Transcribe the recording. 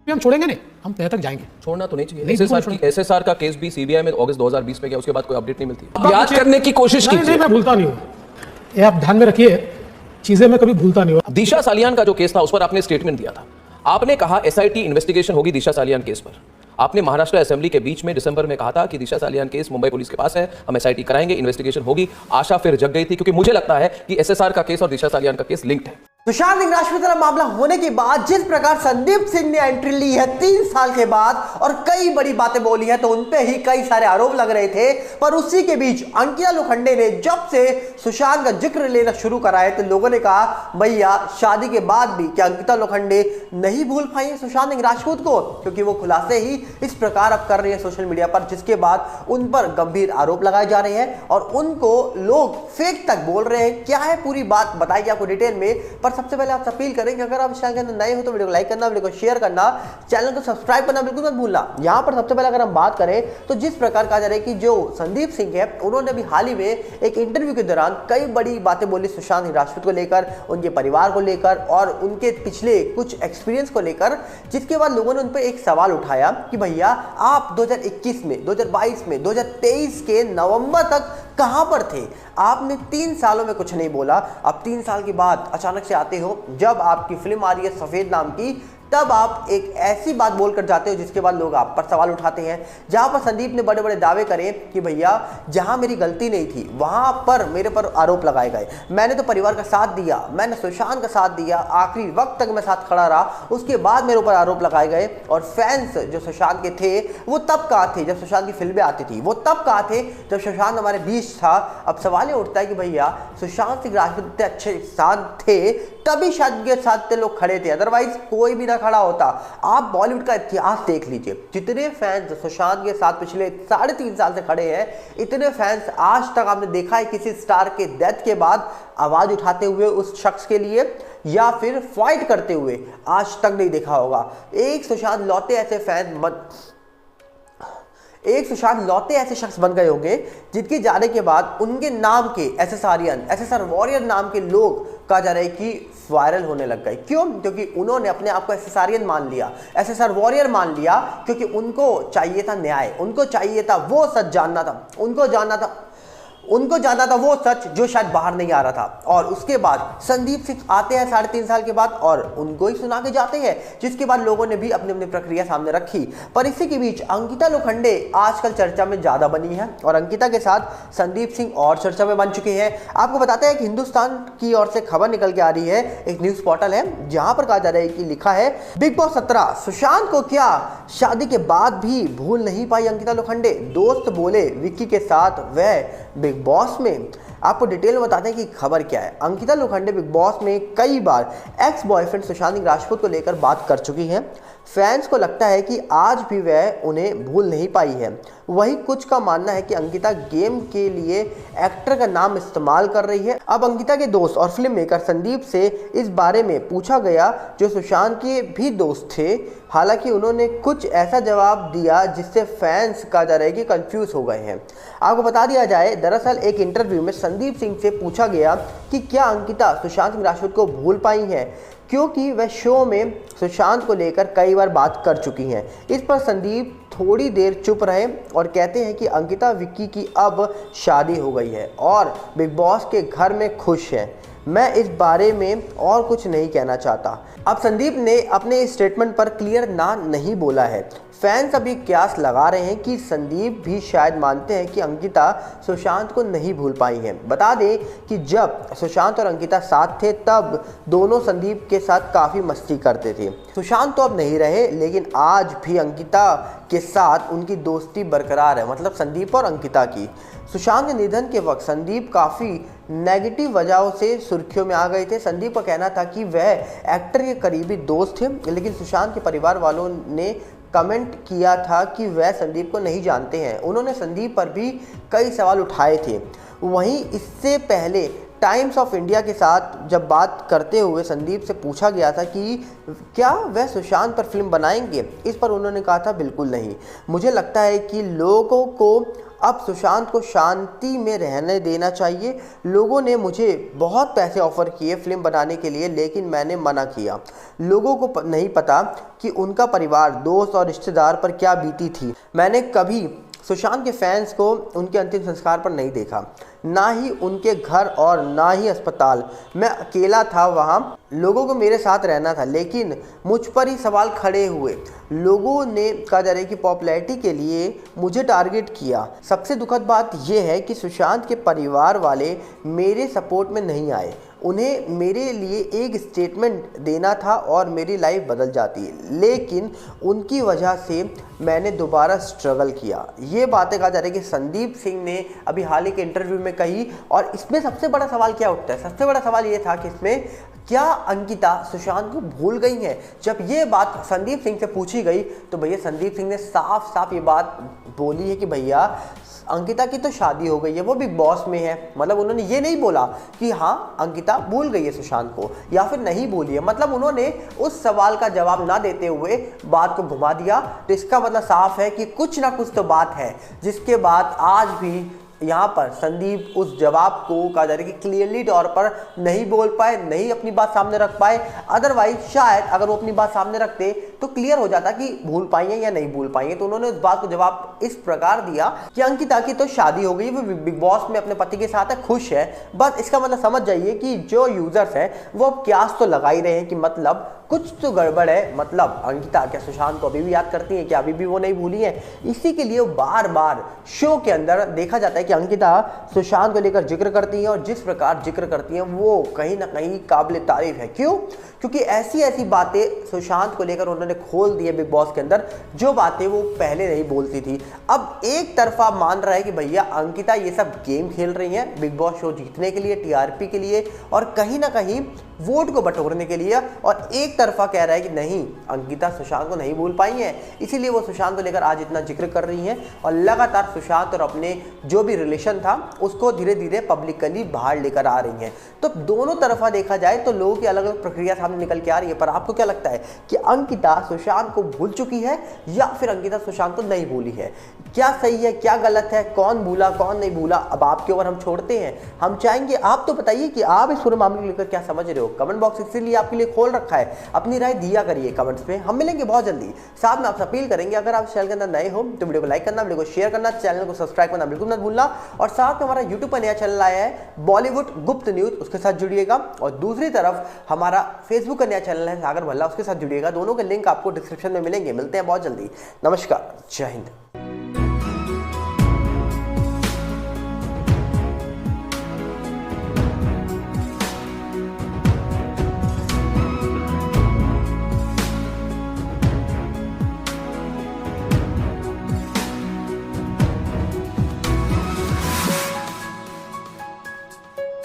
हम छोड़ेंगे नहीं, हम तह तक जाएंगे। छोड़ना तो नहीं चाहिए। नहीं, एसएसआर का केस भी सीबीआई में अगस्त 2020 में गया, उसके बाद कोई अपडेट नहीं मिलती। याद करने की कोशिश नहीं, कीजिए। मैं भूलता नहीं हूँ, ये आप ध्यान में रखिए, चीजें मैं कभी भूलता नहीं हूँ। दिशा सालियान का जो केस था उस पर आपने स्टेटमेंट दिया था। आपने कहा एसआईटी इन्वेस्टिगेशन होगी दिशा सालियान केस पर। आपने महाराष्ट्र असेंबली के बीच में दिसंबर में कहा था कि दिशा सालियान केस मुंबई पुलिस के पास है, हम एसआईटी कराएंगे, इन्वेस्टिगेशन होगी। आशा फिर जग गई थी, क्योंकि मुझे लगता है कि एसएसआर का केस और दिशा सालियान का केस लिंक्ड है। सुशांत सिंह राजपूत वाला मामला होने के बाद जिस प्रकार संदीप सिंह ने एंट्री ली है 3 साल के बाद और कई बड़ी बातें बोली है, तो उनपे ही कई सारे आरोप लग रहे थे। पर उसी के बीच अंकिता लोखंडे ने जब से सुशांत का जिक्र लेना शुरू करा है, तो लोगों ने कहा भैया शादी के बाद भी क्या अंकिता लोखंडे नहीं भूल पाई है सुशांत सिंह राजपूत को, क्योंकि वो खुलासे ही इस प्रकार अब कर रही है सोशल मीडिया पर, जिसके बाद उन पर गंभीर आरोप लगाए जा रहे हैं और उनको लोग फेक तक बोल रहे हैं। क्या है पूरी बात बताएगी आपको डिटेल में, पर सबसे पहले आपसे अपील करेंगे अगर आप इस चैनल के अंदर नए हो तो वीडियो को लाइक करना, वीडियो को शेयर करना, चैनल को सब्सक्राइब करना बिल्कुल मत भूलना। यहां पर सबसे पहले अगर हम बात करें तो जिस प्रकार कहा जा रहा है कि जो संदीप सिंह है उन्होंने अभी हाल ही में एक इंटरव्यू के दौरान कई बड़ी बातें बोली सुशांत सिंह राजपूत को लेकर, उनके परिवार को लेकर और उनके पिछले कुछ एक्सपीरियंस को लेकर, जिसके बाद लोगों ने उन पर एक सवाल उठाया कि भैया आप 2021 में, 2022 में, 2023 के नवंबर तक कहां पर थे? आपने 3 सालों में कुछ नहीं बोला। अब 3 साल के बाद अचानक से आते हो, जब आपकी फिल्म आ रही है सफेद नाम की, तब आप एक ऐसी बात बोलकर जाते हो जिसके बाद लोग आप पर सवाल उठाते हैं। जहां पर संदीप ने बड़े बड़े दावे करे कि भैया जहां मेरी गलती नहीं थी वहां पर मेरे पर आरोप लगाए गए, मैंने तो परिवार का साथ दिया, मैंने सुशांत का साथ दिया, आखिरी वक्त तक मैं साथ खड़ा रहा, उसके बाद मेरे ऊपर आरोप लगाए गए। और फैंस जो सुशांत के थे वो तब कहाँ थे जब सुशांत की फिल्में आती थी, वो तब कहाँ थे जब सुशांत हमारे बीच था। अब सवाल ये उठता है कि भैया सुशांत सिंह राजपूत इतने अच्छे इंसान थे तभी शायद उनके साथ लोग खड़े थे, अदरवाइज कोई भी ना खड़ा होता। आप बॉलीवुड का इतिहास देख लीजिए, जितने फैंस सुशांत के साथ पिछले 3.5 साल से खड़े हैं, इतने फैंस आज तक आपने देखा है किसी स्टार के डेथ के बाद आवाज उठाते हुए उस शख्स के लिए या फिर फाइट करते हुए आज तक नहीं देखा होगा। एक सुशांत लौटे ऐसे शख्स बन गए होंगे जिनके जाने के बाद उनके नाम के एसएसआर वॉरियर नाम के लोग कहा जा रहा है कि वायरल होने लग गए। क्यों? क्योंकि उन्होंने अपने आप को एसएसआरियन मान लिया, एसएसआर वॉरियर मान लिया, क्योंकि उनको चाहिए था न्याय, उनको चाहिए था वो सच जानना था, उनको जानना था वो सच जो शायद बाहर नहीं आ रहा था। और उसके बाद संदीप सिंह आते हैं 3.5 साल के बाद और उनको ही सुना के जाते हैं, जिसके बाद लोगों ने भी अपनी अपनी प्रक्रिया सामने रखी। पर इसी के बीच अंकिता लोखंडे आजकल चर्चा में ज्यादा बनी है और अंकिता के साथ संदीप सिंह और चर्चा में बन चुके हैं। आपको बताते हैं कि हिंदुस्तान की ओर से खबर निकल के आ रही है, एक न्यूज पोर्टल है जहां पर कहा जा रहा है कि लिखा है बिग बॉस 17 सुशांत को क्या शादी के बाद भी भूल नहीं पाई अंकिता लोखंडे, दोस्त बोले विक्की के साथ वह बिग बॉस में। आपको डिटेल में बताते हैं कि खबर क्या है। अंकिता लोखंडे बिग बॉस में कई बार एक्स बॉयफ्रेंड सुशांत सिंह राजपूत को लेकर बात कर चुकी हैं। फैंस को लगता है कि आज भी वह उन्हें भूल नहीं पाई है। वही कुछ का मानना है कि अंकिता गेम के लिए एक्टर का नाम इस्तेमाल कर रही है। अब अंकिता के दोस्त और फिल्म मेकर संदीप से इस बारे में पूछा गया, जो सुशांत के भी दोस्त थे। हालांकि उन्होंने कुछ ऐसा जवाब दिया जिससे फैंस कहा जा रहा है कि कंफ्यूज हो गए हैं। आपको बता दिया जाए, दरअसल एक इंटरव्यू में संदीप सिंह से पूछा गया कि क्या अंकिता सुशांत सिंह राजपूत को भूल पाई हैं, क्योंकि वह शो में सुशांत को लेकर कई बार बात कर चुकी हैं। इस पर संदीप थोड़ी देर चुप रहे और कहते हैं कि अंकिता विक्की की अब शादी हो गई है और बिग बॉस के घर में खुश है। मैं इस बारे में और कुछ नहीं कहना चाहता। अब संदीप ने अपने स्टेटमेंट पर क्लियर ना नहीं बोला है। फैंस अभी कयास लगा रहे हैं कि संदीप भी शायद मानते हैं कि अंकिता सुशांत को नहीं भूल पाई है। बता दें कि जब सुशांत और अंकिता साथ थे तब दोनों संदीप के साथ काफ़ी मस्ती करते थे। सुशांत तो अब नहीं रहे, लेकिन आज भी अंकिता के साथ उनकी दोस्ती बरकरार है, मतलब संदीप और अंकिता की। सुशांत के निधन के वक्त संदीप काफ़ी नेगेटिव वजहों से सुर्खियों में आ गए थे। संदीप का कहना था कि वह एक्टर के करीबी दोस्त थे, लेकिन सुशांत के परिवार वालों ने कमेंट किया था कि वह संदीप को नहीं जानते हैं। उन्होंने संदीप पर भी कई सवाल उठाए थे। वहीं इससे पहले टाइम्स ऑफ इंडिया के साथ जब बात करते हुए संदीप से पूछा गया था कि क्या वह सुशांत पर फिल्म बनाएंगे, इस पर उन्होंने कहा था बिल्कुल नहीं। मुझे लगता है कि लोगों को अब सुशांत को शांति में रहने देना चाहिए। लोगों ने मुझे बहुत पैसे ऑफर किए फिल्म बनाने के लिए, लेकिन मैंने मना किया। लोगों को नहीं पता कि उनका परिवार, दोस्त और रिश्तेदार पर क्या बीती थी। मैंने कभी सुशांत के फैंस को उनके अंतिम संस्कार पर नहीं देखा, ना ही उनके घर और ना ही अस्पताल। मैं अकेला था वहाँ, लोगों को मेरे साथ रहना था, लेकिन मुझ पर ही सवाल खड़े हुए। लोगों ने कहा जा रहा है कि पॉपुलैरिटी के लिए मुझे टारगेट किया। सबसे दुखद बात यह है कि सुशांत के परिवार वाले मेरे सपोर्ट में नहीं आए। उन्हें मेरे लिए एक स्टेटमेंट देना था और मेरी लाइफ बदल जाती, लेकिन उनकी वजह से मैंने दोबारा स्ट्रगल किया। ये बातें कहा जा रही है कि संदीप सिंह ने अभी हाल ही के इंटरव्यू में कही। और इसमें सबसे बड़ा सवाल क्या उठता है? सबसे बड़ा सवाल ये था कि इसमें क्या अंकिता सुशांत को भूल गई हैं? जब ये बात संदीप सिंह से पूछी गई तो भैया संदीप सिंह ने साफ साफ ये बात बोली है कि भैया अंकिता की तो शादी हो गई है, वो बिग बॉस में है। मतलब उन्होंने ये नहीं बोला कि हाँ अंकिता भूल गई है सुशांत को या फिर नहीं भूली है। मतलब उन्होंने उस सवाल का जवाब ना देते हुए बात को घुमा दिया। तो इसका मतलब साफ है कि कुछ ना कुछ तो बात है, जिसके बाद आज भी यहाँ पर संदीप उस जवाब को कहा जा रहा है कि क्लियरली तौर पर नहीं बोल पाए, नहीं अपनी बात सामने रख पाए। अदरवाइज शायद अगर वो अपनी बात सामने रखते तो क्लियर हो जाता कि भूल पाई है या नहीं भूल पाई है। तो उन्होंने उस बात को जवाब इस प्रकार दिया कि अंकिता की तो शादी हो गई, वो बिग बॉस में अपने पति के साथ है, खुश है। बस इसका मतलब समझ जाइए कि जो यूजर्स हैं वो क्यास तो लगा ही रहे हैं कि मतलब कुछ तो गड़बड़ है। मतलब अंकिता क्या सुशांत को अभी भी याद करती है? क्या अभी भी वो नहीं भूली है? इसी के लिए बार बार शो के अंदर देखा जाता है कि अंकिता सुशांत को लेकर जिक्र करती है, और जिस प्रकार जिक्र करती हैं वो कहीं ना कहीं काबिल तारीफ है। क्यों? क्योंकि ऐसी ऐसी बातें सुशांत को लेकर उन्होंने खोल दी है बिग बॉस के अंदर, जो बातें वो पहले नहीं बोलती थी। अब एक तरफा मान रहा है कि भैया अंकिता ये सब गेम खेल रही हैं बिग बॉस शो जीतने के लिए, टीआरपी के लिए, और कहीं ना कहीं वोट को बटोरने के लिए। और एक तरफा कह रहा है कि नहीं, अंकिता सुशांत को नहीं भूल पाई है, इसीलिए वो सुशांत को लेकर आज इतना जिक्र कर रही हैं। और लगातार सुशांत और अपने जो भी रिलेशन था उसको धीरे धीरे पब्लिकली बाहर लेकर आ रही हैं। तो दोनों तरफा देखा जाए तो लोगों की अलग अलग प्रक्रिया सामने निकल के आ रही है। पर आपको क्या लगता है कि अंकिता सुशांत को भूल चुकी है या फिर अंकिता सुशांत को नहीं भूली है? क्या सही है, क्या गलत है, कौन भूला कौन नहीं भूला, अब आपके ऊपर हम छोड़ते हैं। हम चाहेंगे आप तो बताइए कि आप इस पूरे मामले को लेकर क्या समझ रहे हो। कमेंट बॉक्स इसीलिए आपके लिए खोल रखा है, अपनी राय दिया करिए कमेंट्स में। हम मिलेंगे बहुत जल्दी। साथ में आपसे अपील करेंगे, अगर आप चैनल के अंदर नए हो तो वीडियो को लाइक करना, वीडियो को शेयर करना, चैनल को सब्सक्राइब करना बिल्कुल मत भूलना। और साथ में हमारा यूट्यूब पर नया चैनल आया है बॉलीवुड गुप्त न्यूज, उसके साथ जुड़िएगा। और दूसरी तरफ हमारा फेसबुक का नया चैनल है सागर भल्ला, उसके साथ जुड़िएगा। दोनों के लिंक आपको डिस्क्रिप्शन में मिलेंगे। मिलते हैं बहुत जल्दी। नमस्कार, जय हिंद।